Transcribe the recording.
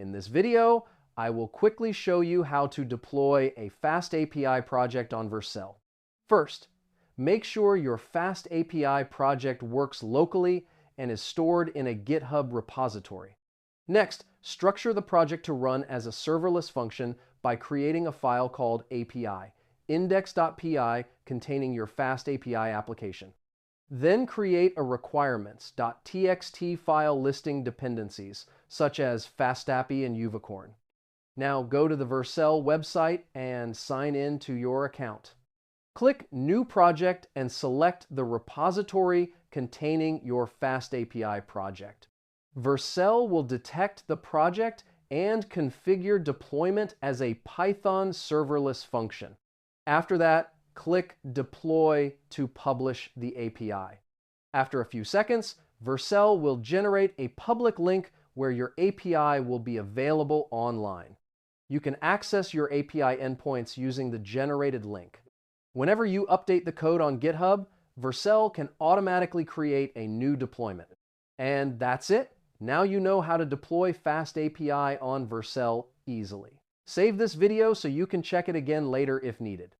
In this video, I will quickly show you how to deploy a Fastapi project on Vercel. First, make sure your Fastapi project works locally and is stored in a GitHub repository. Next, structure the project to run as a serverless function by creating a file called API, index.py, containing your Fastapi application. Then create a requirements.txt file listing dependencies, such as Fastapi and Unicorn. Now go to the Vercel website and sign in to your account. Click New Project and select the repository containing your Fastapi project. Vercel will detect the project and configure deployment as a Python serverless function. After that, click Deploy to publish the API. After a few seconds, Vercel will generate a public link where your API will be available online. You can access your API endpoints using the generated link. Whenever you update the code on GitHub, Vercel can automatically create a new deployment. And that's it. Now you know how to deploy Fastapi on Vercel easily. Save this video so you can check it again later if needed.